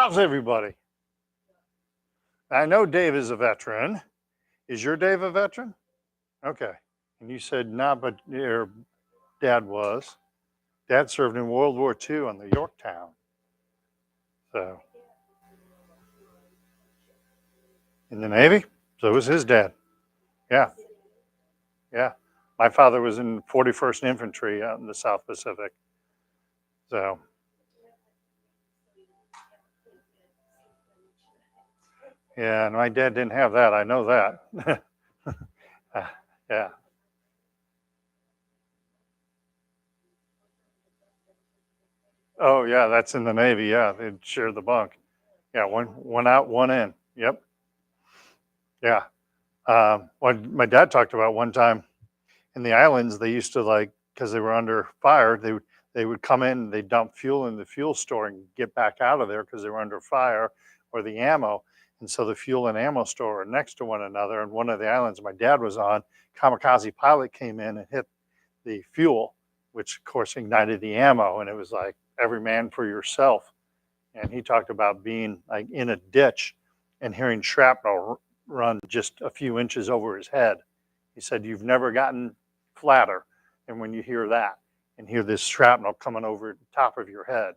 How's everybody? I know Dave is a veteran. Is your Dave a veteran? Okay. And you said not, but your dad was. Dad served in World War II on the Yorktown. So in the Navy. So was his dad. Yeah. Yeah. My father was in 41st Infantry out in the South Pacific. So yeah, and my dad didn't have that. I know that. Yeah. Oh yeah, that's in the Navy. Yeah, they'd share the bunk. Yeah, one out, one in. Yep. Yeah. What my dad talked about one time in the islands, they used to like because they were under fire. They would come in, they dump fuel in the fuel store and get back out of there because they were under fire or the ammo. And so the fuel and ammo store are next to one another. And one of the islands my dad was on, kamikaze pilot came in and hit the fuel, which of course ignited the ammo. And it was like every man for yourself. And he talked about being like in a ditch and hearing shrapnel run just a few inches over his head. He said, "You've never gotten flatter." And when you hear that and hear this shrapnel coming over the top of your head,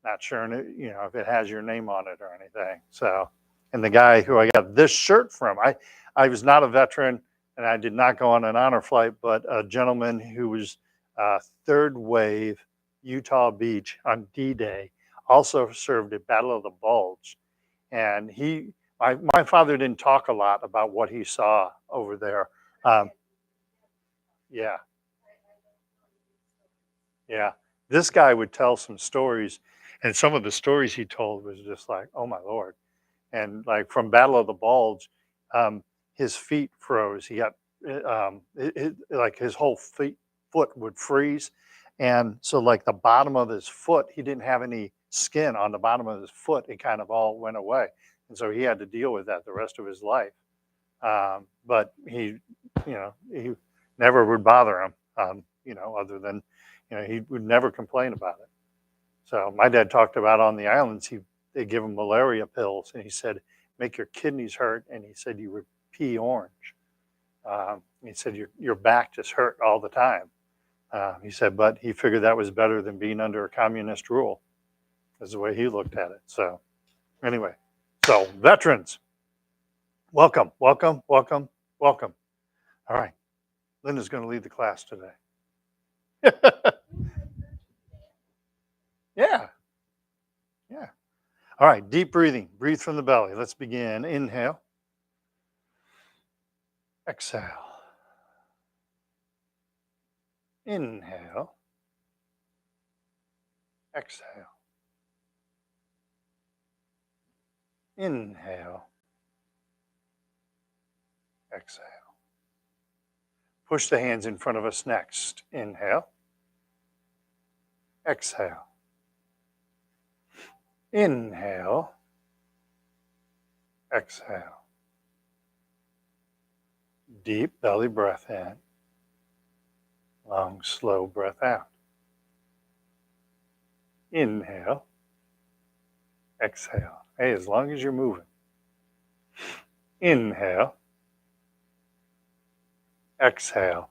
not sure if it has your name on it or anything. So, and the guy who I got this shirt from, I was not a veteran and I did not go on an honor flight, but a gentleman who was third wave Utah Beach on D-Day also served at Battle of the Bulge. And my father didn't talk a lot about what he saw over there. Um, yeah, yeah. This guy would tell some stories, and some of the stories he told was just like, oh my Lord. And like from Battle of the Bulge, um, his feet froze. He got like his whole foot would freeze, and so like the bottom of his foot, he didn't have any skin on the bottom of his foot. It kind of all went away, and so he had to deal with that the rest of his life. But he never would bother him. Other than he would never complain about it. So my dad talked about on the islands, they give him malaria pills, and he said make your kidneys hurt, and he said you would pee orange. He said your back just hurt all the time. He said, but he figured that was better than being under a communist rule. Is the way he looked at it. So anyway, so veterans, welcome, welcome, welcome, welcome. All right, Linda's going to lead the class today. Yeah, yeah. All right, deep breathing. Breathe from the belly. Let's begin. Inhale. Exhale. Inhale. Exhale. Inhale. Exhale. Push the hands in front of us next. Inhale. Exhale. Inhale. Exhale. Deep belly breath in. Long, slow breath out. Inhale. Exhale. Hey, as long as you're moving. Inhale. Exhale.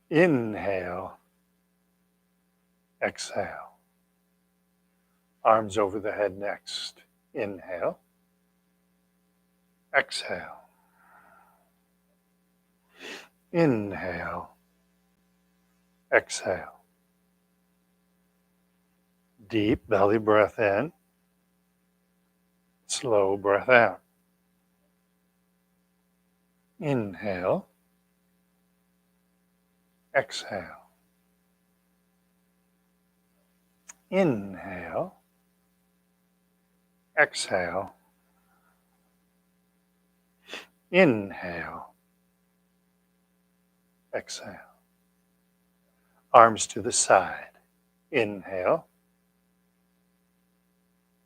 Inhale. Exhale. Arms over the head next. Inhale. Exhale. Inhale. Exhale. Deep belly breath in. Slow breath out. Inhale. Exhale. Inhale. Exhale. Inhale. Exhale. Arms to the side. Inhale.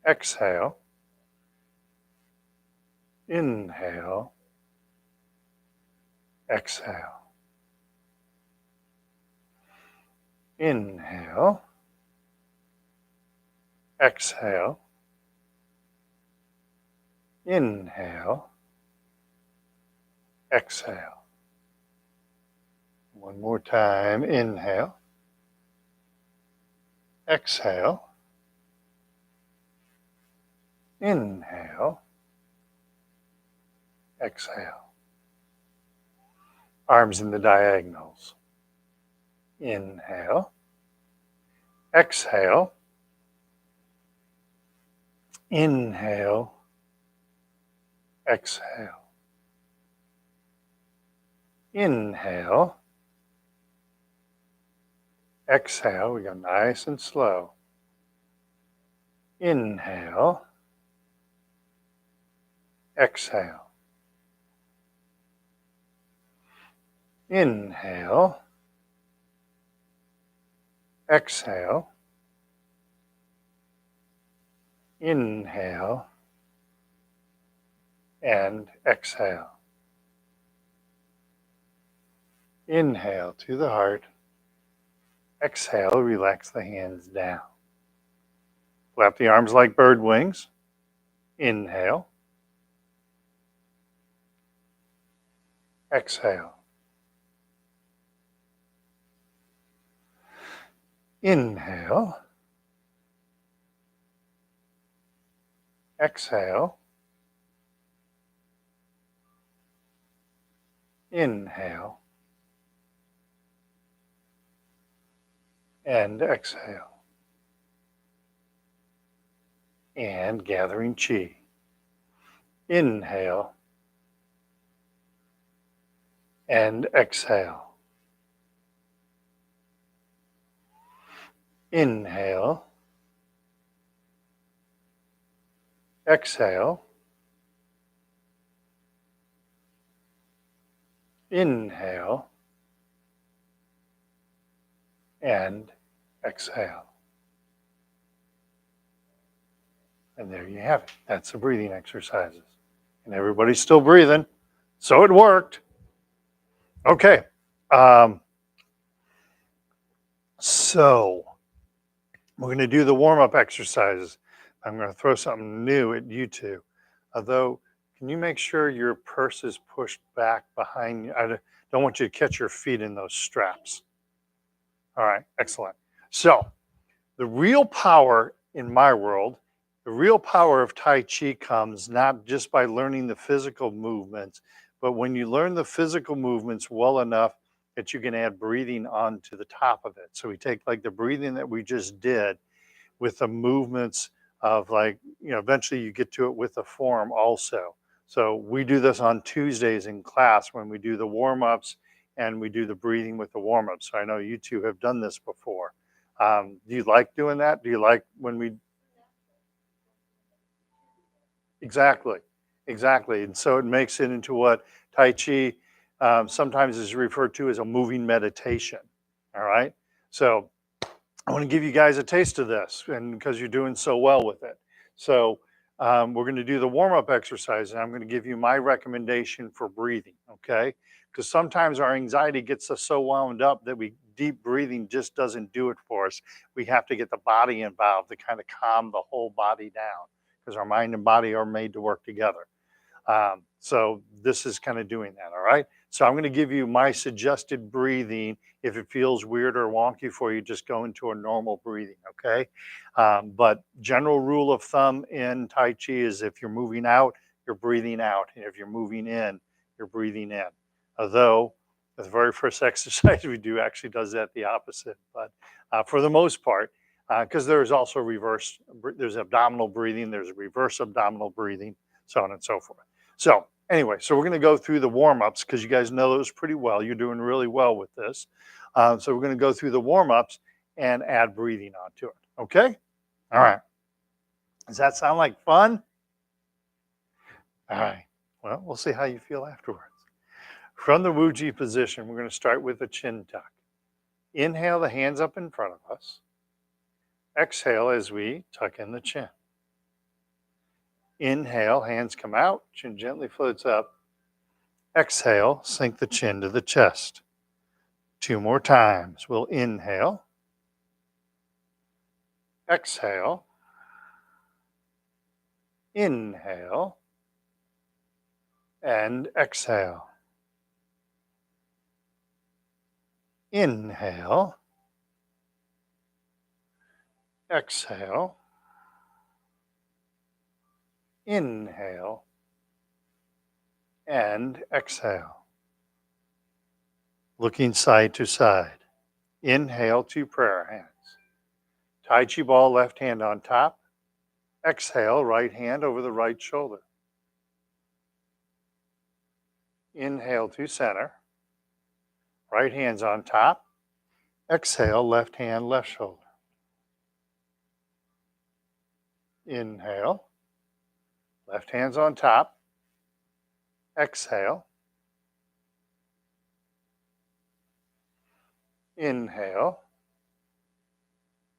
Exhale. Inhale. Exhale. Inhale. exhale, inhale, exhale. One more time, inhale, exhale, inhale, exhale. Arms in the diagonals. Inhale, exhale, inhale, exhale. Inhale, exhale. We go nice and slow. Inhale, exhale. Inhale, exhale, inhale, and exhale. Inhale to the heart. Exhale, relax the hands down. Flap the arms like bird wings. Inhale, exhale. Inhale, exhale, inhale, and exhale. And gathering chi. Inhale, and exhale. Inhale, exhale, inhale, and exhale. And there you have it. That's the breathing exercises. And everybody's still breathing, so it worked. Okay. So we're going to do the warm-up exercises. I'm going to throw something new at you two. Although, can you make sure your purse is pushed back behind you? I don't want you to catch your feet in those straps. All right, excellent. So the real power in my world, the real power of Tai Chi comes not just by learning the physical movements, but when you learn the physical movements well enough that you can add breathing onto the top of it. So we take like the breathing that we just did with the movements of like, eventually you get to it with the form also. So we do this on Tuesdays in class when we do the warm-ups and we do the breathing with the warm-ups. So I know you two have done this before. Do you like doing that? Do you like when we? Exactly. And so it makes it into what Tai Chi sometimes is referred to as a moving meditation. All right. So I want to give you guys a taste of this, and because you're doing so well with it. So we're going to do the warm-up exercise, and I'm going to give you my recommendation for breathing, okay? Because sometimes our anxiety gets us so wound up that deep breathing just doesn't do it for us. We have to get the body involved to kind of calm the whole body down, because our mind and body are made to work together. So this is kind of doing that, all right? So I'm going to give you my suggested breathing. If it feels weird or wonky for you, just go into a normal breathing, okay? But general rule of thumb in Tai Chi is if you're moving out, you're breathing out. And if you're moving in, you're breathing in. Although the very first exercise we do actually does that the opposite. But for the most part, because there's also there's abdominal breathing, there's reverse abdominal breathing, so on and so forth. So anyway, so we're going to go through the warm-ups because you guys know those pretty well. You're doing really well with this. So we're going to go through the warm-ups and add breathing onto it. Okay? All right. Does that sound like fun? All right. Well, we'll see how you feel afterwards. From the Wuji position, we're going to start with a chin tuck. Inhale the hands up in front of us. Exhale as we tuck in the chin. Inhale, hands come out, chin gently floats up. Exhale, sink the chin to the chest. 2 more times. We'll inhale. Exhale. Inhale and exhale. Inhale, exhale, inhale, and exhale. Looking side to side. Inhale, two prayer hands. Tai Chi ball, left hand on top. Exhale, right hand over the right shoulder. Inhale to center. Right hand's on top. Exhale, left hand, left shoulder. Inhale. Left hand's on top. Exhale. Inhale.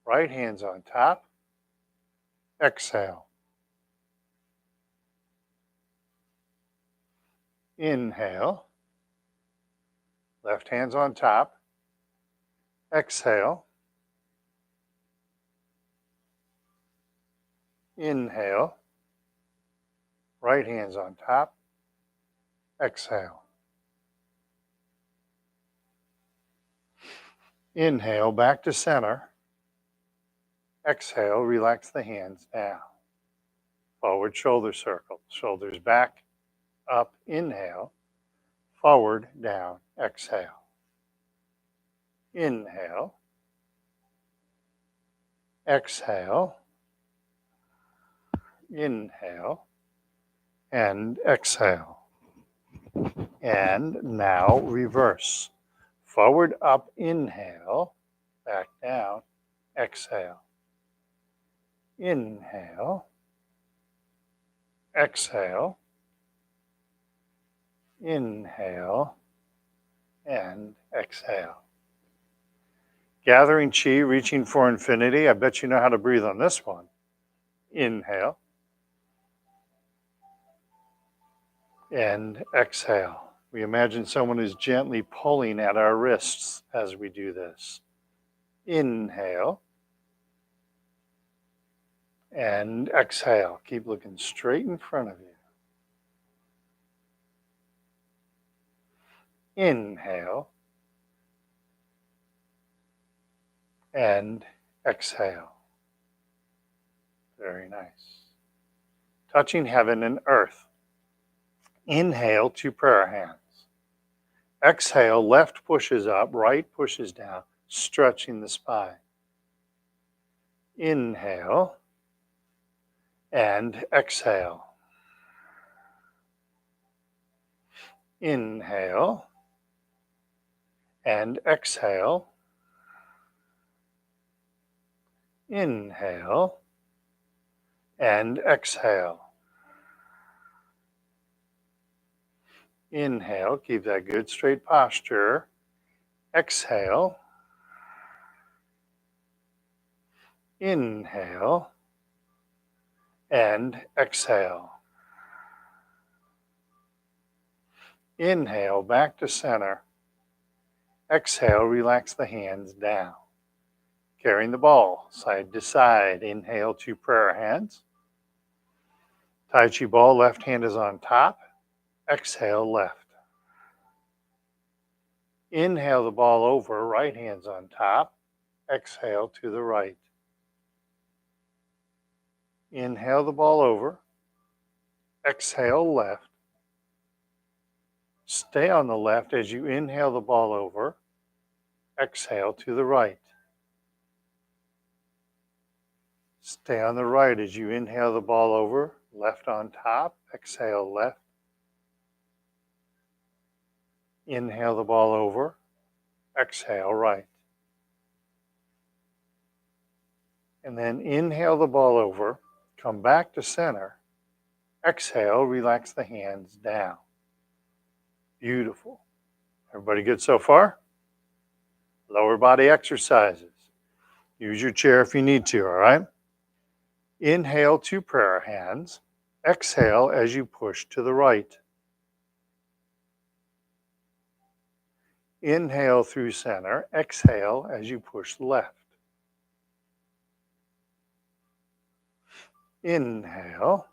Right hand's on top. Exhale. Inhale. Left hand's on top. Exhale. Inhale. Right hand's on top. Exhale. Inhale, back to center. Exhale, relax the hands down. Forward shoulder circle. Shoulders back, up, inhale. Forward, down, exhale. Inhale. Exhale. Inhale. And exhale. And now reverse. Forward, up, inhale. Back down, exhale. Inhale. Exhale. Inhale. And exhale. Gathering chi, reaching for infinity. I bet you know how to breathe on this one. Inhale. And exhale. We imagine someone is gently pulling at our wrists as we do this. Inhale. And exhale. Keep looking straight in front of you. Inhale. And exhale. Very nice. Touching heaven and earth. Inhale, two prayer hands. Exhale, left pushes up, right pushes down, stretching the spine. Inhale and exhale. Inhale and exhale. Inhale and exhale. Inhale, keep that good straight posture. Exhale. Inhale and exhale. Inhale, back to center. Exhale, relax the hands down. Carrying the ball side to side. Inhale, two prayer hands. Tai Chi ball, left hand is on top. Exhale, left. Inhale the ball over, right hand's on top. Exhale to the right. Inhale the ball over. Exhale left. Stay on the left as you inhale the ball over. Exhale to the right. Stay on the right as you inhale the ball over. Left on top. Exhale left. Inhale the ball over. Exhale right. And then inhale the ball over. Come back to center. Exhale, relax the hands down. Beautiful. Everybody good so far? Lower body exercises. Use your chair if you need to, all right? Inhale, two prayer hands. Exhale as you push to the right. Inhale through center. Exhale as you push left. Inhale.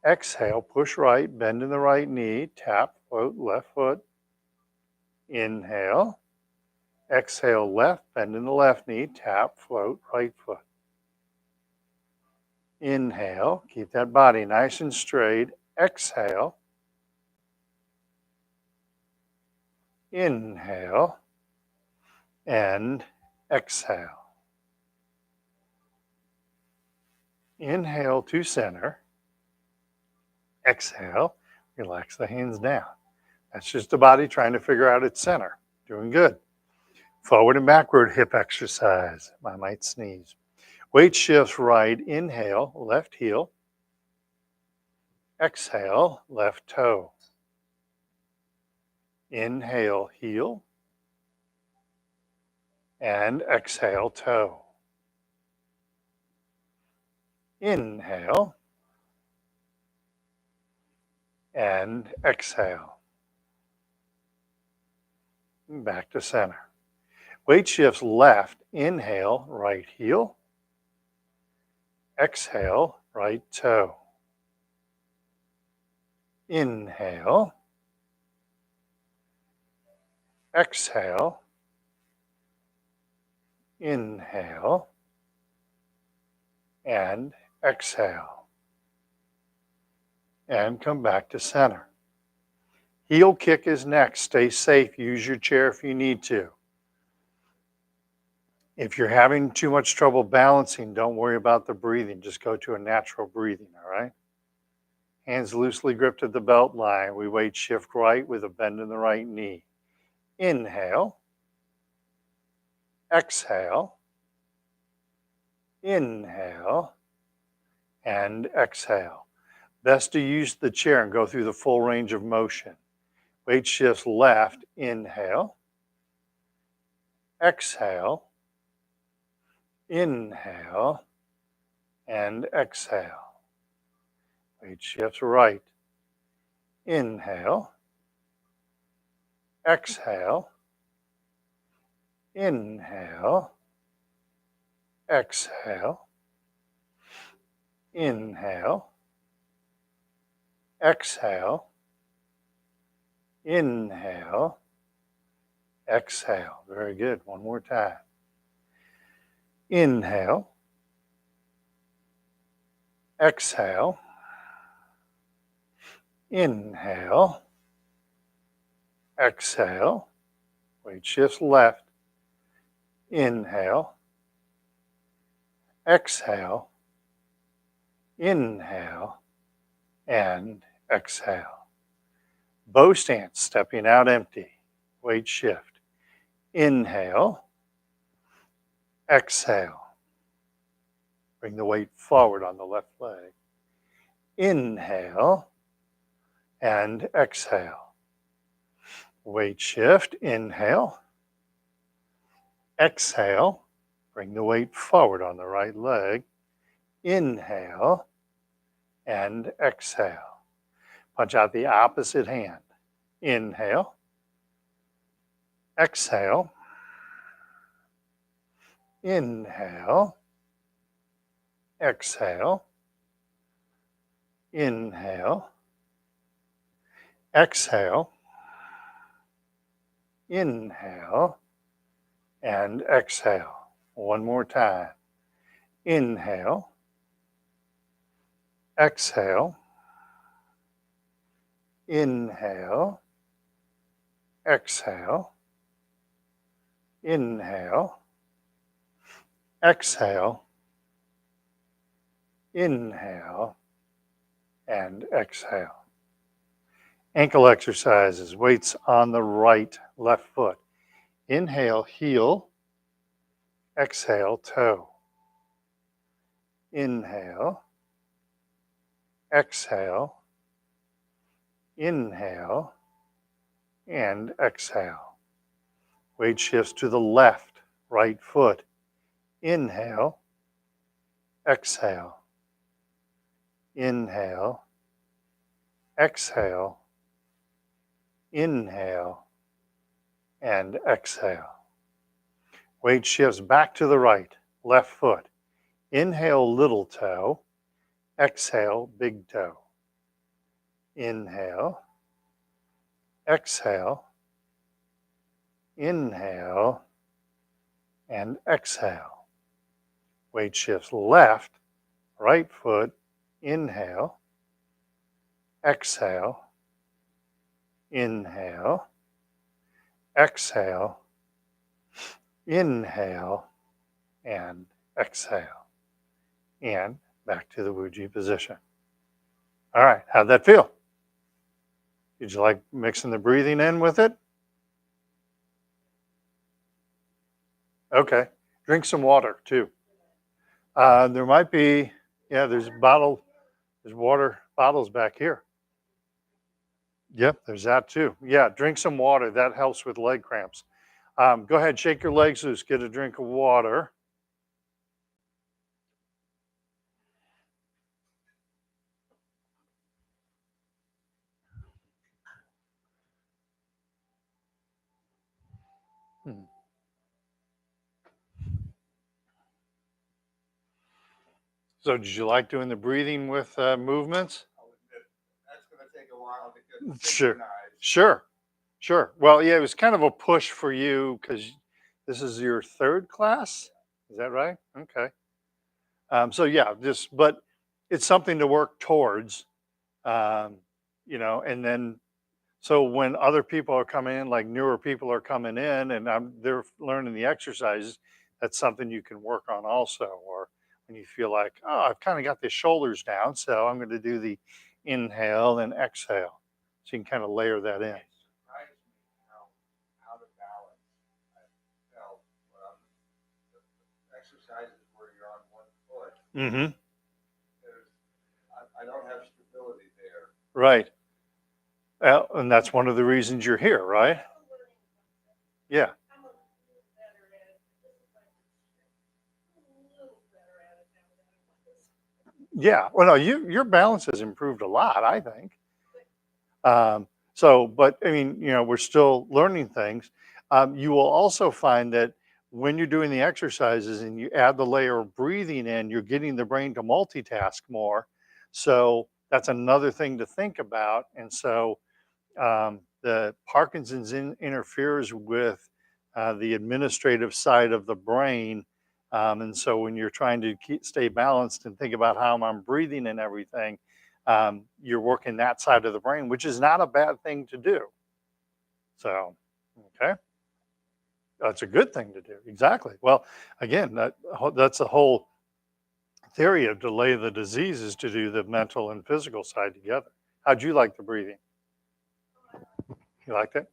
Exhale, push right, bend in the right knee, tap, float, left foot. Inhale. Exhale, left, bend in the left knee, tap, float, right foot. Inhale, keep that body nice and straight. Exhale. Inhale and exhale. Inhale to center. Exhale, relax the hands down. That's just the body trying to figure out its center. Doing good. Forward and backward hip exercise. I might sneeze. Weight shifts right. Inhale, left heel. Exhale, left toe. Inhale, heel. And exhale, toe. Inhale. And exhale. Back to center. Weight shifts left. Inhale, right heel. Exhale, right toe. Inhale. Exhale. Inhale. And exhale. And come back to center. Heel kick is next. Stay safe. Use your chair if you need to. If you're having too much trouble balancing, don't worry about the breathing. Just go to a natural breathing, all right? Hands loosely gripped at the belt line. We weight shift right with a bend in the right knee. Inhale. Exhale. Inhale. And exhale. Best to use the chair and go through the full range of motion. Weight shifts left. Inhale. Exhale. Inhale. And exhale. Weight shifts right. Inhale. Exhale. Inhale. Exhale. Inhale. Exhale. Inhale. Exhale. Very good. One more time. Inhale. Exhale. Inhale. Exhale. Weight shifts left. Inhale. Exhale. Inhale. And exhale. Bow stance, stepping out empty. Weight shift. Inhale. Exhale. Bring the weight forward on the left leg. Inhale. And exhale. Weight shift. Inhale. Exhale. Bring the weight forward on the right leg. Inhale. And exhale. Punch out the opposite hand. Inhale. Exhale. Inhale. Exhale. Inhale. Exhale. Inhale. And exhale. One more time. Inhale. Exhale. Inhale. Exhale. Inhale. Exhale. Inhale. And exhale. Ankle exercises. Weights on the right, left foot. Inhale, heel. Exhale, toe. Inhale. Exhale. Inhale. And exhale. Weight shifts to the left, right foot. Inhale. Exhale. Inhale. Exhale. Inhale. And exhale. Weight shifts back to the right, left foot. Inhale, little toe. Exhale, big toe. inhale, exhale, inhale, and exhale. Weight shifts left, right foot, inhale, exhale, inhale, exhale, inhale, and exhale. And back to the Wuji position. All right, how'd that feel? Did you like mixing the breathing in with it? Okay, drink some water too. There might be, yeah, there's water bottles back here. Yep, there's that too. Yeah, drink some water. That helps with leg cramps. Go ahead, shake your legs loose, get a drink of water. Hmm. So, did you like doing the breathing with movements? That's going to take a while to get Sure, synchronized. sure, sure. Well, yeah, it was kind of a push for you because this is your third class. Is that right? Okay. So yeah, but it's something to work towards. Um, and then so when other people are coming in, like newer people are coming in, and they're learning the exercises, that's something you can work on also. Or when you feel like, oh, I've kind of got the shoulders down, so I'm going to do the inhale and exhale. So you can kind of layer that in. It surprised me how out of balance I felt the exercises where you're on one foot. Mm-hmm. I don't have stability there. Right. And that's one of the reasons you're here, right? Yeah. Yeah. Well, no, your balance has improved a lot, I think. But I mean, we're still learning things. You will also find that when you're doing the exercises and you add the layer of breathing in, you're getting the brain to multitask more. So that's another thing to think about. And so the Parkinson's interferes with the administrative side of the brain. And so when you're trying to stay balanced and think about how I'm breathing and everything, you're working that side of the brain, which is not a bad thing to do. So, okay, that's a good thing to do. Exactly. Well, again, that's the whole theory of delay the disease is to do the mental and physical side together. How'd you like the breathing? You liked it?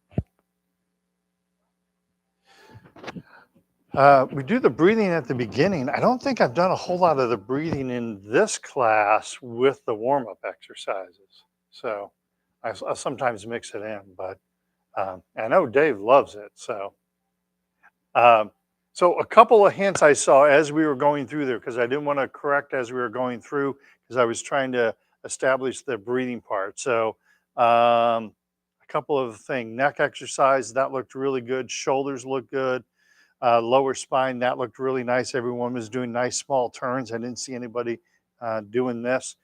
We do the breathing at the beginning. I don't think I've done a whole lot of the breathing in this class with the warm up exercises. So I sometimes mix it in, but I know Dave loves it. Um, so a couple of hints I saw as we were going through there, because I didn't want to correct as we were going through, because I was trying to establish the breathing part. So a couple of things, neck exercise, that looked really good. Shoulders look good. Lower spine, that looked really nice. Everyone was doing nice small turns. I didn't see anybody doing this.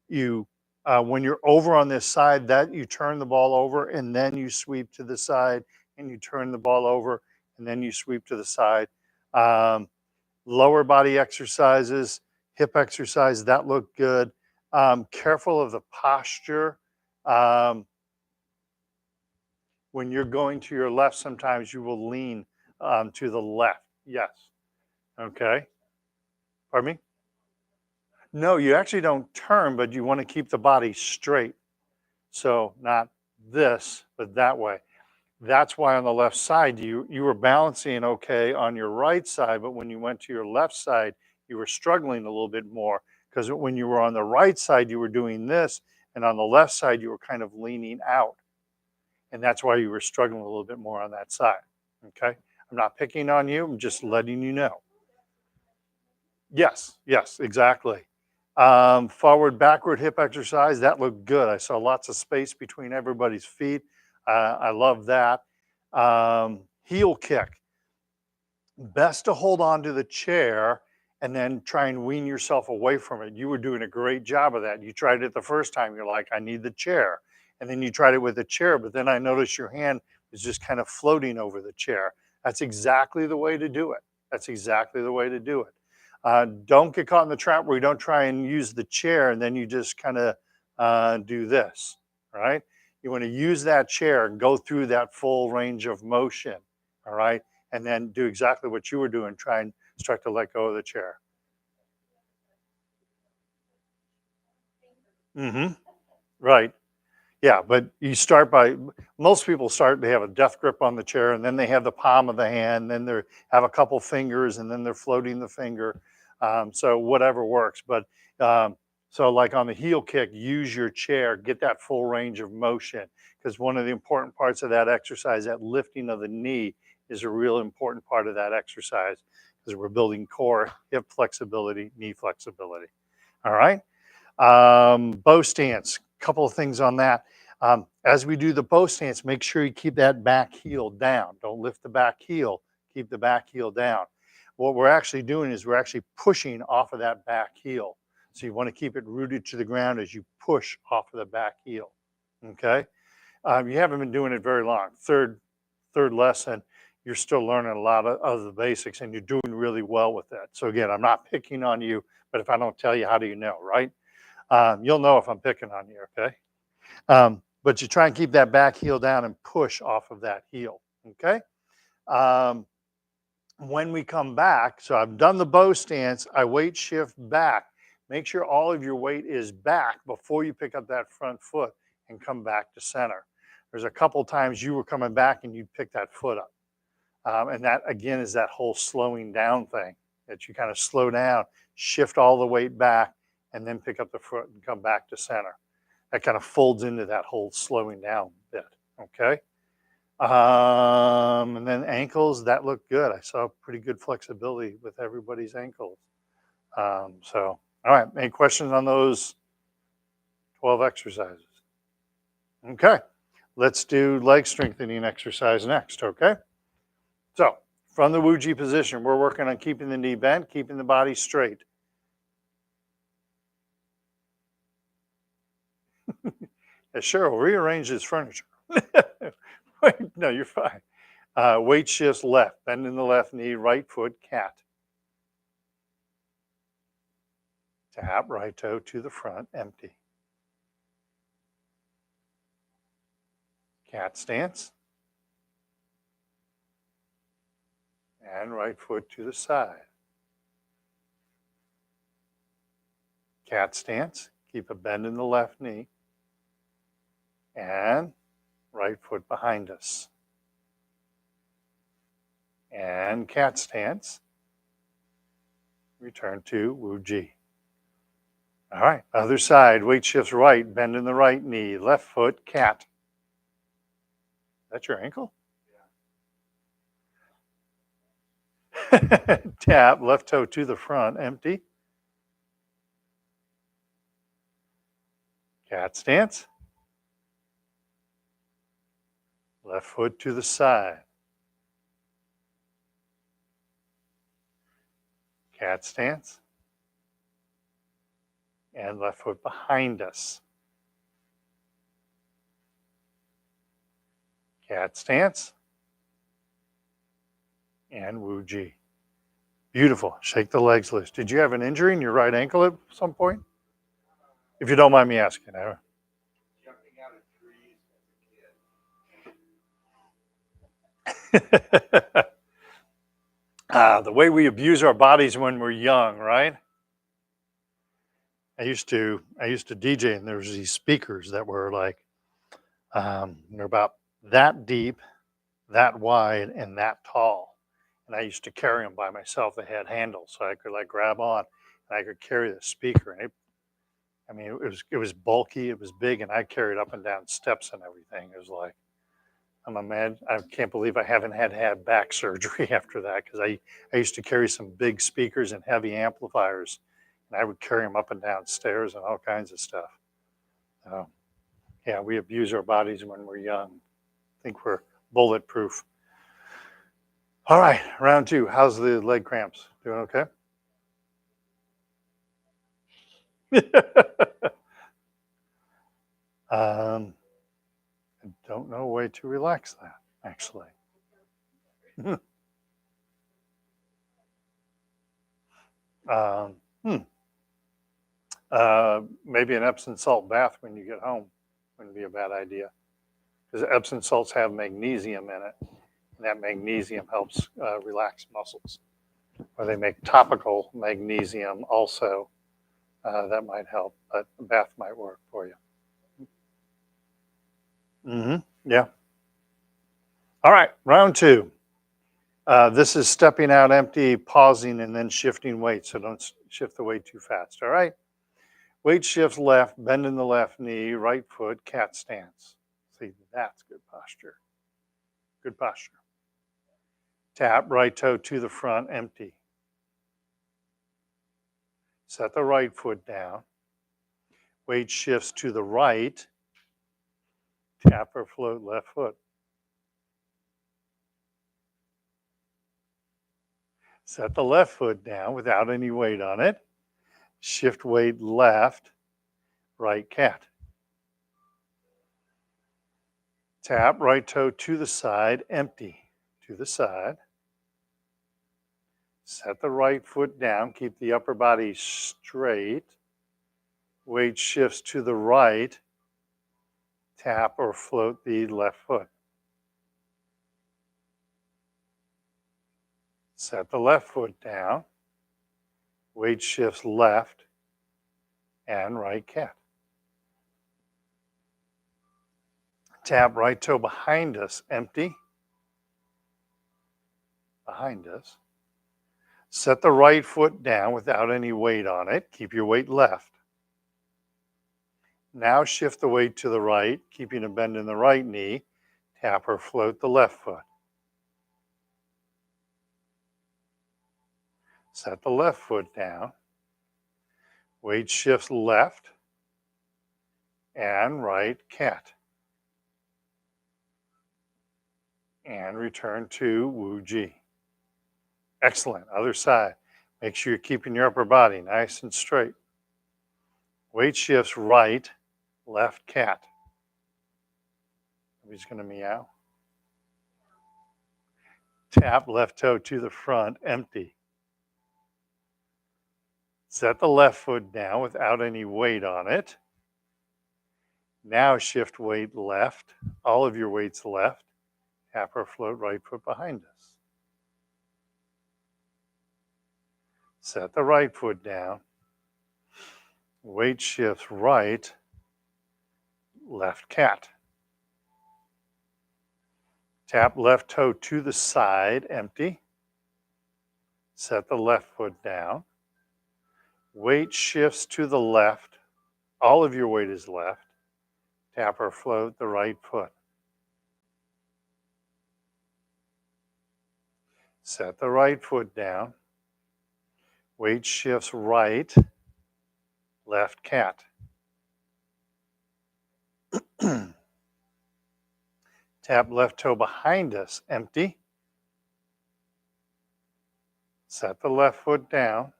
You When you're over on this side, that you turn the ball over and then you sweep to the side and you turn the ball over and then you sweep to the side. Um, Lower body exercises, hip exercise, that looked good. Careful of the posture. Um, when you're going to your left, sometimes you will lean to the left. Yes. Okay. Pardon me? No, you actually don't turn, but you want to keep the body straight. So not this, but that way. That's why on the left side you were balancing okay on your right side, but when you went to your left side, you were struggling a little bit more because when you were on the right side, you were doing this, and on the left side, you were kind of leaning out, and that's why you were struggling a little bit more on that side. Okay, I'm not picking on you. I'm just letting you know. Yes, yes, exactly. Forward, backward hip exercise, that looked good. I saw lots of space between everybody's feet. I love that. Heel kick, best to hold on to the chair and then try and wean yourself away from it. You were doing a great job of that. You tried it the first time. You're like, I need the chair. And then you tried it with the chair, but then I noticed your hand was just kind of floating over the chair. That's exactly the way to do it. That's exactly the way to do it. Don't get caught in the trap where you don't try and use the chair and then you just kind of do this, right? You want to use that chair and go through that full range of motion, all right? And then do exactly what you were doing, try and start to let go of the chair. Mm-hmm. Right. Yeah, but you start by most people start, they have a death grip on the chair and then they have the palm of the hand, then they have a couple fingers and then they're floating the finger. So whatever works. But so like on the heel kick, use your chair, get that full range of motion, because one of the important parts of that exercise, that lifting of the knee, is a real important part of that exercise because we're building core, hip flexibility, knee flexibility. All right. Bow stance, couple of things on that. As we do the bow stance, make sure you keep that back heel down. Don't lift the back heel, keep the back heel down. What we're actually doing is we're actually pushing off of that back heel. So you want to keep it rooted to the ground as you push off of the back heel. Okay. You haven't been doing it very long. Third lesson, you're still learning a lot of the basics and you're doing really well with that. So again, I'm not picking on you, but if I don't tell you, how do you know, right? You'll know if I'm picking on you, okay? But you try and keep that back heel down and push off of that heel, okay? Um, when we come back, so I've done the bow stance, I weight shift back. Make sure all of your weight is back before you pick up that front foot and come back to center. There's a couple times you were coming back and you'd pick that foot up. And that, again, is that whole slowing down thing, that you kind of slow down, shift all the weight back, and then pick up the foot and come back to center. That kind of folds into that whole slowing down bit, okay? And then ankles, that looked good. I saw pretty good flexibility with everybody's ankles. So, all right, any questions on those 12 exercises? Okay, let's do leg strengthening exercise next, okay? So, from the Wuji position, we're working on keeping the knee bent, keeping the body straight. Yeah, Cheryl, rearrange his furniture. Wait, no, you're fine. Weight shifts left, bending the left knee, right foot, cat. Tap, right toe to the front, empty. Cat stance. And right foot to the side. Cat stance, keep a bend in the left knee. And right foot behind us. And cat stance. Return to Wuji. All right, other side, weight shifts right, bend in the right knee, left foot, cat. That's your ankle? Tap, left toe to the front, empty. Cat stance. Left foot to the side. Cat stance. And left foot behind us. Cat stance. And Wuji. Beautiful. Shake the legs loose. Did you have an injury in your right ankle at some point? If you don't mind me asking. Jumping out of trees as a kid. The way we abuse our bodies when we're young, right? I used to DJ, and there was these speakers that were like they're about that deep, that wide, and that tall. And I used to carry them by myself. They had handles, so I could like grab on, and I could carry the speaker. And it was bulky, it was big, and I carried up and down steps and everything. It was like, I can't believe I haven't had back surgery after that, because I used to carry some big speakers and heavy amplifiers, and I would carry them up and down stairs and all kinds of stuff. Yeah, we abuse our bodies when we're young. Think we're bulletproof. All right, round two. How's the leg cramps? Doing okay? I don't know a way to relax that, actually. um, hmm. Maybe an Epsom salt bath when you get home wouldn't be a bad idea, because Epsom salts have magnesium in it, and that magnesium helps relax muscles. Or they make topical magnesium also. That might help, but a bath might work for you. Yeah. All right, round two. This is stepping out empty, pausing, and then shifting weight. So don't shift the weight too fast. All right. Weight shifts left, bend in the left knee, right foot, cat stance. See, that's good posture. Good posture. Tap right toe to the front, empty. Set the right foot down. Weight shifts to the right. Tap or float left foot. Set the left foot down without any weight on it. Shift weight left, right cat. Tap right toe to the side, empty. To the side. Set the right foot down. Keep the upper body straight. Weight shifts to the right. Tap or float the left foot. Set the left foot down. Weight shifts left and right cat. Tap right toe behind us, empty. Behind us. Set the right foot down without any weight on it. Keep your weight left. Now shift the weight to the right, keeping a bend in the right knee. Tap or float the left foot. Set the left foot down. Weight shifts left and right cat. And return to Wu Ji. Excellent. Other side. Make sure you're keeping your upper body nice and straight. Weight shifts right, left cat. He's going to meow. Tap left toe to the front, empty. Set the left foot down without any weight on it. Now shift weight left. All of your weight's left. Tap or float right foot behind us. Set the right foot down. Weight shifts right, left cat. Tap left toe to the side, empty. Set the left foot down. Weight shifts to the left. All of your weight is left. Tap or float the right foot. Set the right foot down. Weight shifts right, left cat. Tap left toe behind us, empty. Set the left foot down.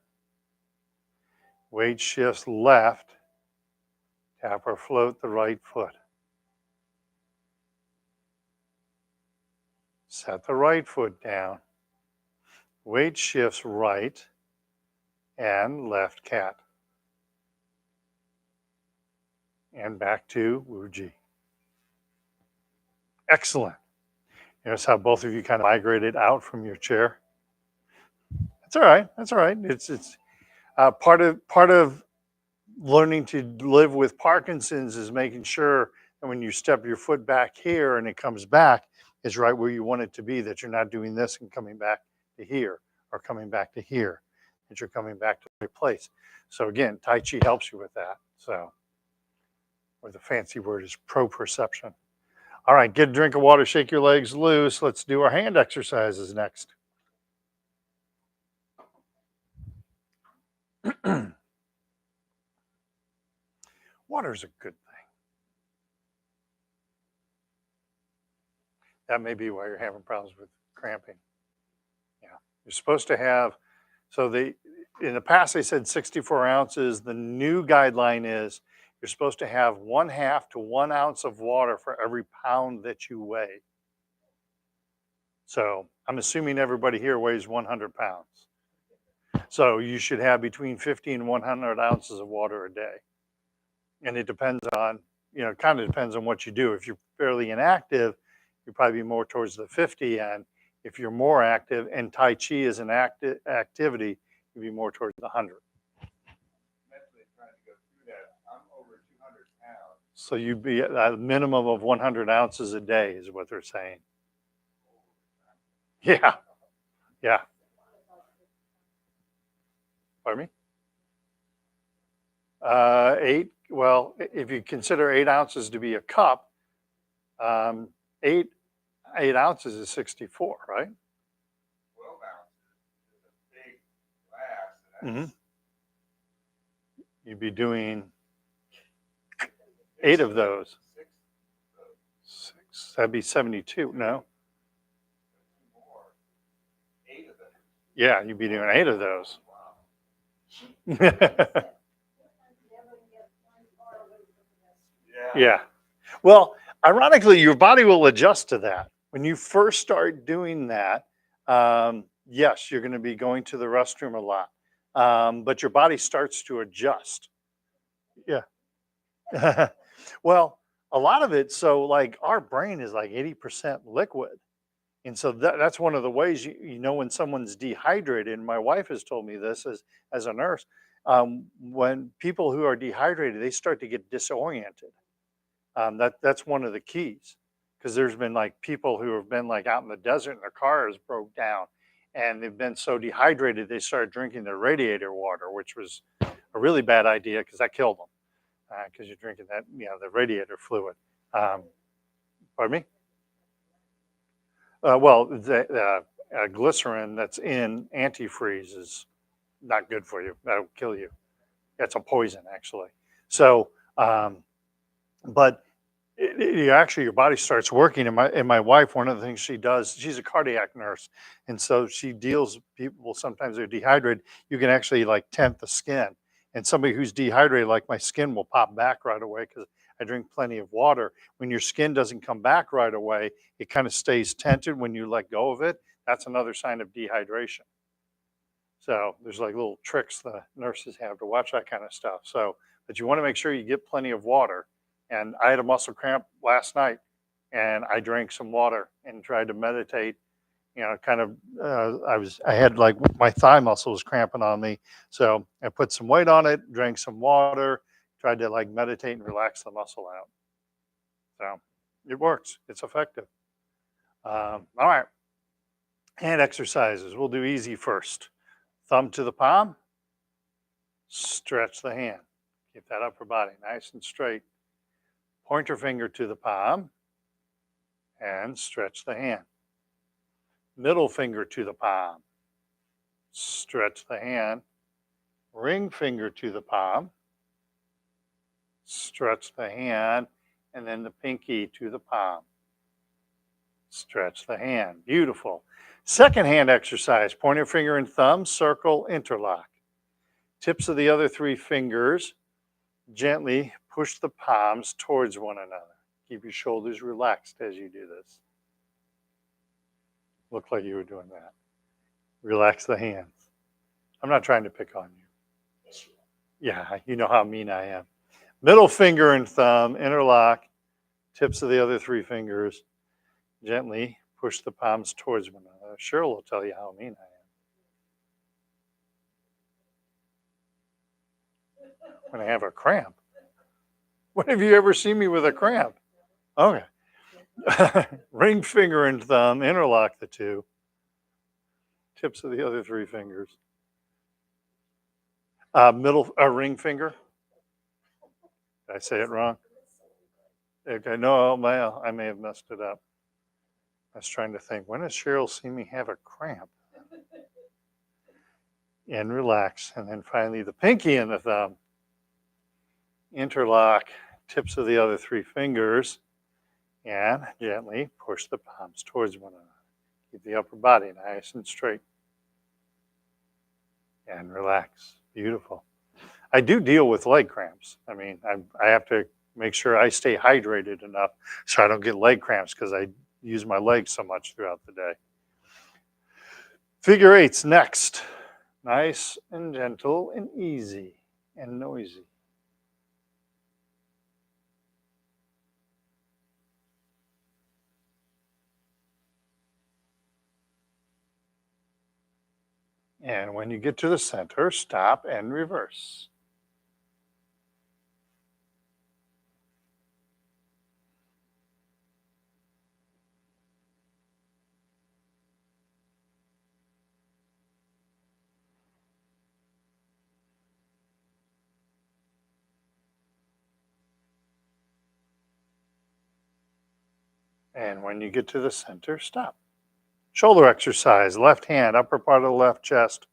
Weight shifts left. Tap or float the right foot. Set the right foot down. Weight shifts right and left cat. And back to Wu Ji. Excellent. Notice how both of you kind of migrated out from your chair. That's all right. That's all right. It's part of learning to live with Parkinson's is making sure that when you step your foot back here and it comes back, is right where you want it to be, that you're not doing this and coming back to here or coming back to here, that you're coming back to the right place. So again, Tai Chi helps you with that. So, or the fancy word is proprioception. All right, get a drink of water, shake your legs loose. Let's do our hand exercises next. Water's a good thing. That may be why you're having problems with cramping. Yeah, you're supposed to have. So in the past they said 64 ounces. The new guideline is you're supposed to have 1/2 to 1 ounce of water for every pound that you weigh. So I'm assuming everybody here weighs 100 pounds. So you should have between 50 and 100 ounces of water a day. And it depends on, kind of depends on what you do. If you're fairly inactive, you're probably more towards the 50 end. If you're more active, and Tai Chi is an activity, you'd be more towards the 100. Mentally trying to go through that. I'm over 200 pounds. So you'd be at a minimum of 100 ounces a day is what they're saying. Yeah, yeah. Pardon me? 8, well, if you consider 8 ounces to be a cup, um, 8 ounces is 64, right? 12 ounces is a big glass. Mm-hmm. You'd be doing 8 of those. 6, that'd be 72, no? More. 8 of them. Yeah, you'd be doing 8 of those. Yeah. Well, ironically, your body will adjust to that. When you first start doing that, yes, you're going to be going to the restroom a lot, but your body starts to adjust. Yeah. Well, a lot of it, so like our brain is like 80% liquid. And so that's one of the ways you know when someone's dehydrated. And my wife has told me this as a nurse. When people who are dehydrated, they start to get disoriented. That's one of the keys, because there's been like people who have been like out in the desert and their cars broke down, and they've been so dehydrated they started drinking their radiator water, which was a really bad idea because that killed them. Because you're drinking that, the radiator fluid. Pardon me? Well, the glycerin that's in antifreeze is not good for you. That'll kill you. It's a poison, actually. So, but actually your body starts working. And my wife, one of the things she does, she's a cardiac nurse, and so she deals with people sometimes they're dehydrated. You can actually like tent the skin, and somebody who's dehydrated, like my skin will pop back right away because I drink plenty of water. When your skin doesn't come back right away, it kind of stays tented when you let go of it. That's another sign of dehydration. So there's like little tricks the nurses have to watch that kind of stuff. So, but you want to make sure you get plenty of water. And I had a muscle cramp last night, and I drank some water and tried to meditate. Kind of, I had like my thigh muscle was cramping on me, so I put some weight on it, drank some water, tried to like meditate and relax the muscle out. So it works. It's effective. All right, hand exercises. We'll do easy first. Thumb to the palm. Stretch the hand. Keep that upper body nice and straight. Pointer finger to the palm and stretch the hand. Middle finger to the palm. Stretch the hand. Ring finger to the palm. Stretch the hand. And then the pinky to the palm. Stretch the hand. Beautiful. Second hand exercise. Pointer finger and thumb, circle, interlock. Tips of the other 3 fingers gently push the palms towards one another. Keep your shoulders relaxed as you do this. Looked like you were doing that. Relax the hands. I'm not trying to pick on you. Yeah, you know how mean I am. Middle finger and thumb interlock. Tips of the other 3 fingers gently push the palms towards one another. Cheryl will tell you how mean I am. When I have a cramp. When have you ever seen me with a cramp? Okay. Ring finger and thumb, interlock the 2. Tips of the other 3 fingers. Ring finger. Did I say it wrong? Okay, no, I may have messed it up. I was trying to think, when has Cheryl seen me have a cramp? And relax. And then finally the pinky and the thumb. Interlock tips of the other 3 fingers and gently push the palms towards one another. Keep the upper body nice and straight. and relax. Beautiful. I do deal with leg cramps. I mean, I have to make sure I stay hydrated enough so I don't get leg cramps because I use my legs so much throughout the day. Figure eights next. Nice and gentle and easy and noisy. And when you get to the center, stop and reverse. And when you get to the center, stop. Shoulder exercise, left hand, upper part of the left chest,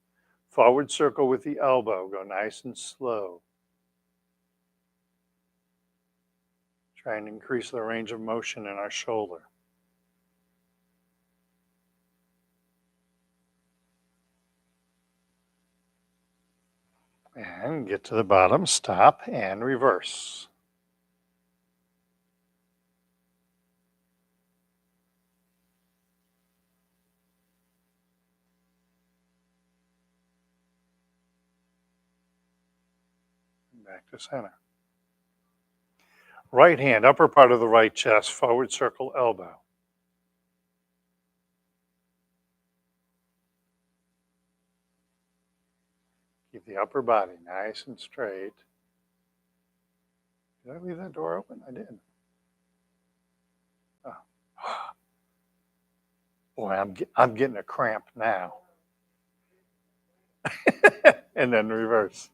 forward circle with the elbow. Go nice and slow. Try and increase the range of motion in our shoulder. And get to the bottom, stop and reverse. Back to center. Right hand, upper part of the right chest, forward circle elbow. Keep the upper body nice and straight. Did I leave that door open? I did. Oh. Boy, I'm getting a cramp now. And then reverse.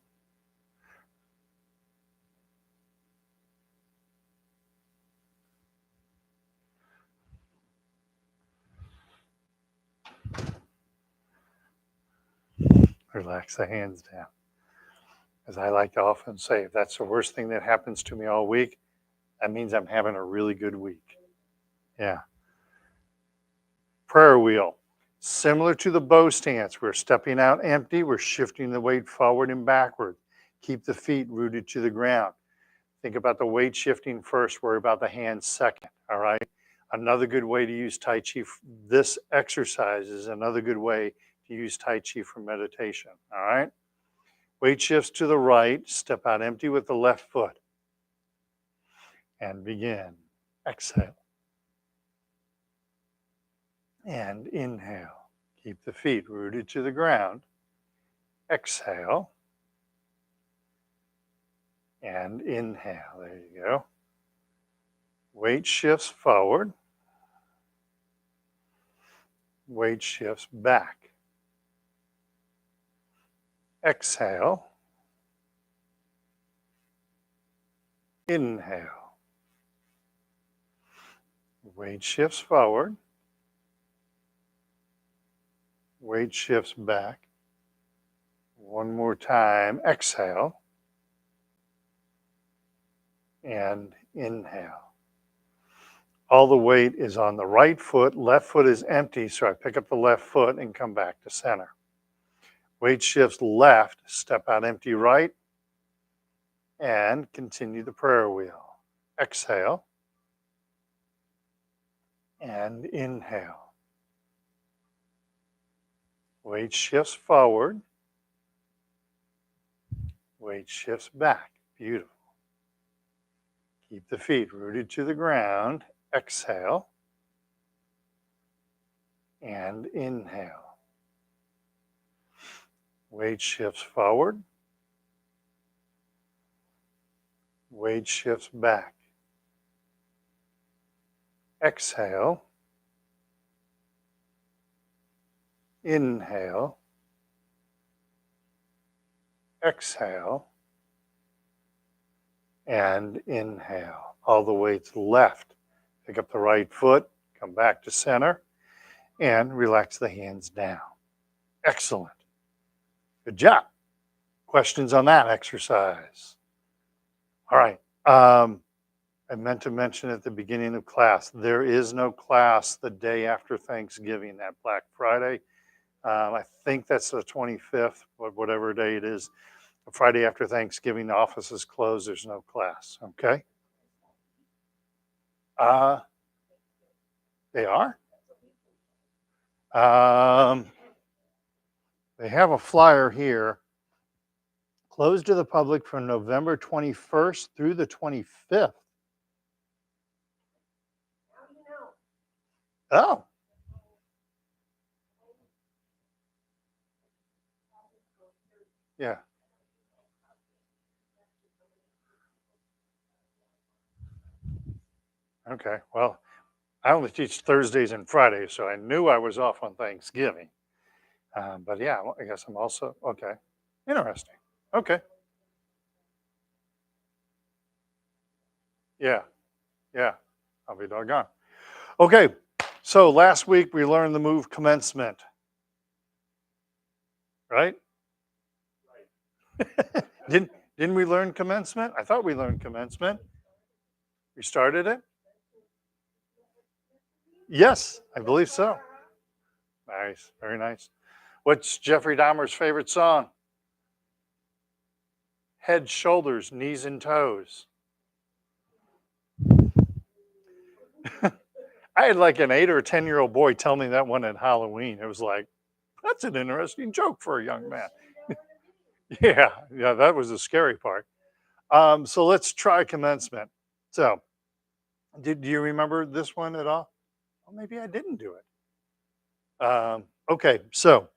Relax the hands down. As I like to often say, if that's the worst thing that happens to me all week, that means I'm having a really good week. Yeah. Prayer wheel. Similar to the bow stance, we're stepping out empty, we're shifting the weight forward and backward. Keep the feet rooted to the ground. Think about the weight shifting first, worry about the hands second, all right? Another good way to use Tai Chi, this exercise is another good way to use Tai Chi for meditation, all right? Weight shifts to the right, step out empty with the left foot. And begin. Exhale. And inhale. Keep the feet rooted to the ground. Exhale. And inhale. There you go. Weight shifts forward. Weight shifts back. Exhale. Inhale. Weight shifts forward. Weight shifts back. One more time. Exhale. And inhale. All the weight is on the right foot. Left foot is empty, so I pick up the left foot and come back to center. Weight shifts left, step out empty right, and continue the prayer wheel. Exhale. And inhale. Weight shifts forward. Weight shifts back. Beautiful. Keep the feet rooted to the ground. Exhale. And inhale. Weight shifts forward. Weight shifts back. Exhale. Inhale. Exhale. And inhale. All the weights left. Pick up the right foot, come back to center, and relax the hands down. Excellent. Good job. Questions on that exercise? All right. I meant to mention at the beginning of class, there is no class the day after Thanksgiving, that Black Friday. I think that's the 25th, but whatever day it is, the Friday after Thanksgiving, the office is closed. There's no class. Okay. Uh, they are. Um, they have a flyer here. Closed to the public from November 21st through the 25th. Oh, yeah. Okay. Well, I only teach Thursdays and Fridays, so I knew I was off on Thanksgiving. But yeah, well, I guess I'm also okay. Interesting. Okay. Yeah. Yeah. I'll be doggone. Okay. So last week we learned the move commencement, right? didn't didn't we learn commencement? I thought we learned commencement. We started it. Yes, I believe so. Nice. Very nice. What's Jeffrey Dahmer's favorite song? Head, shoulders, knees, and toes. I had like an 8 or 10-year-old boy tell me that one at Halloween. It was like, that's an interesting joke for a young man. Yeah, yeah, that was the scary part. So let's try commencement. So, do you remember this one at all? Well, maybe I didn't do it. Okay, so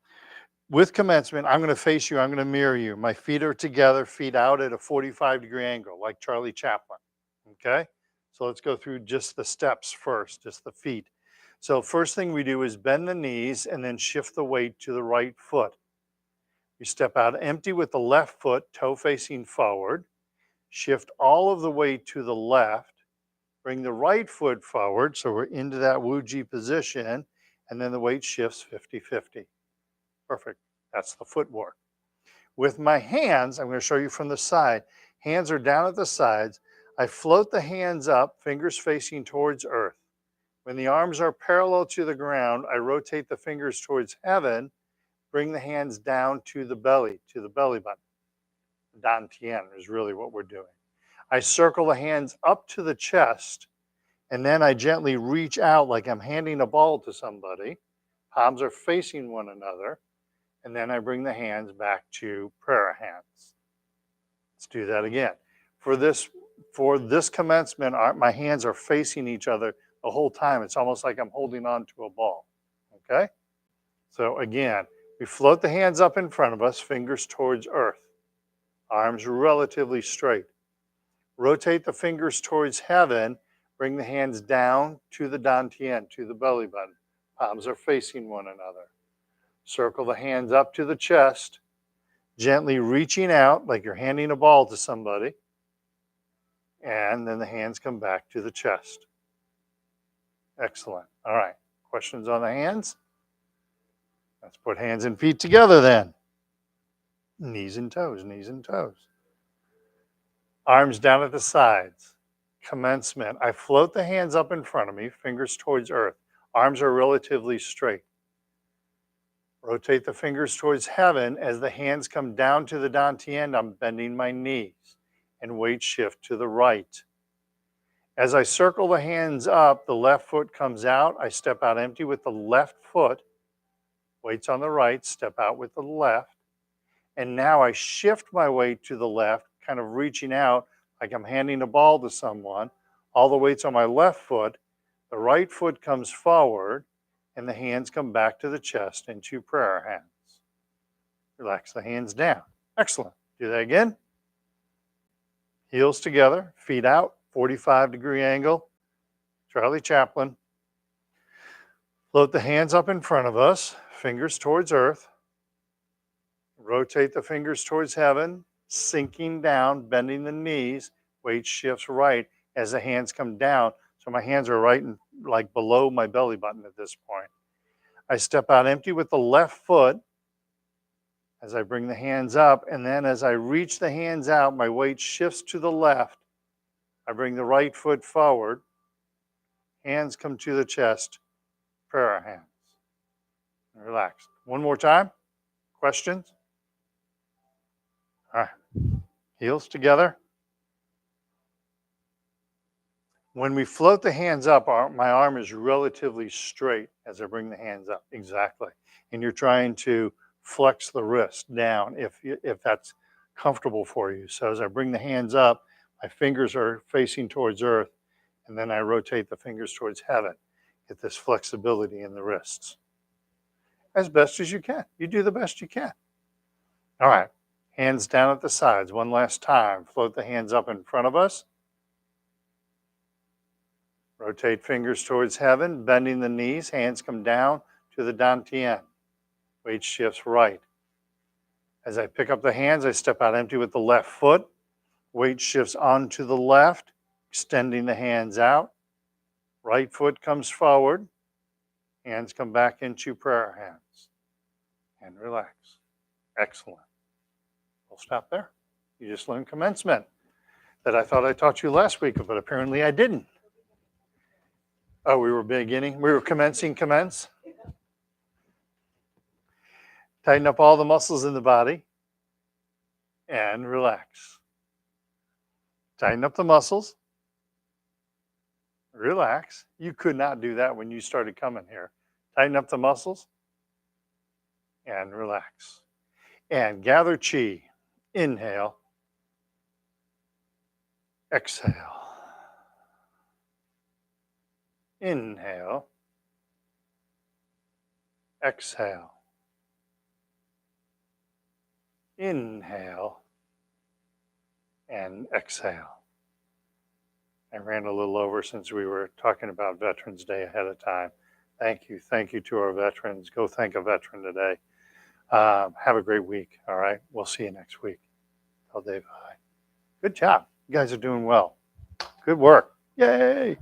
with commencement, I'm going to face you. I'm going to mirror you. My feet are together, feet out at a 45-degree angle, like Charlie Chaplin. Okay, so let's go through just the steps first, just the feet. So first thing we do is bend the knees and then shift the weight to the right foot. You step out empty with the left foot, toe facing forward. Shift all of the weight to the left. Bring the right foot forward, so we're into that Wuji position, and then the weight shifts 50-50. Perfect. That's the footwork. With my hands, I'm going to show you from the side. Hands are down at the sides. I float the hands up, fingers facing towards earth. When the arms are parallel to the ground, I rotate the fingers towards heaven, bring the hands down to the belly button. Dantian is really what we're doing. I circle the hands up to the chest, and then I gently reach out like I'm handing a ball to somebody. Palms are facing one another, and then I bring the hands back to prayer hands. Let's do that again. For this commencement, my hands are facing each other the whole time. It's almost like I'm holding on to a ball. Okay? So again, we float the hands up in front of us, fingers towards earth, arms relatively straight. Rotate the fingers towards heaven, bring the hands down to the dantian, to the belly button. Palms are facing one another. Circle the hands up to the chest, gently reaching out like you're handing a ball to somebody. And then the hands come back to the chest. Excellent. All right. Questions on the hands? Let's put hands and feet together then. Knees and toes, knees and toes. Arms down at the sides. Commencement. I float the hands up in front of me, fingers towards earth. Arms are relatively straight. Rotate the fingers towards heaven. As the hands come down to the dantian, I'm bending my knees and weight shift to the right. As I circle the hands up, the left foot comes out. I step out empty with the left foot. Weights on the right, step out with the left. And now I shift my weight to the left, kind of reaching out like I'm handing a ball to someone. All the weight's on my left foot. The right foot comes forward, and the hands come back to the chest into prayer hands. Relax the hands down. Excellent. Do that again. Heels together, feet out, 45-degree angle. Charlie Chaplin. Float the hands up in front of us, fingers towards earth. Rotate the fingers towards heaven, sinking down, bending the knees. Weight shifts right as the hands come down. So my hands are right in, like below my belly button at this point. I step out empty with the left foot as I bring the hands up. And then as I reach the hands out, my weight shifts to the left. I bring the right foot forward. Hands come to the chest. Prayer hands. Relax. One more time. Questions? All right. Heels together. When we float the hands up, my arm is relatively straight as I bring the hands up. Exactly. And you're trying to flex the wrist down if that's comfortable for you. So as I bring the hands up, my fingers are facing towards earth, and then I rotate the fingers towards heaven. Get this flexibility in the wrists. As best as you can. You do the best you can. All right. Hands down at the sides. One last time. Float the hands up in front of us. Rotate fingers towards heaven, bending the knees. Hands come down to the dantian. Weight shifts right. As I pick up the hands, I step out empty with the left foot. Weight shifts onto the left, extending the hands out. Right foot comes forward. Hands come back into prayer hands. And relax. Excellent. We'll stop there. You just learned commencement that I thought I taught you last week, but apparently I didn't. Oh, we were beginning? We were commencing commence? Tighten up all the muscles in the body and relax. Tighten up the muscles. Relax. You could not do that when you started coming here. Tighten up the muscles and relax. And gather chi. Inhale. Exhale. Inhale. Exhale. Inhale and exhale. I ran a little over since we were talking about Veterans Day ahead of time. Thank you. Thank you to our veterans. Go thank a veteran today. Have a great week. All right. We'll see you next week. Tell Dave hi. Good job. You guys are doing well. Good work. Yay.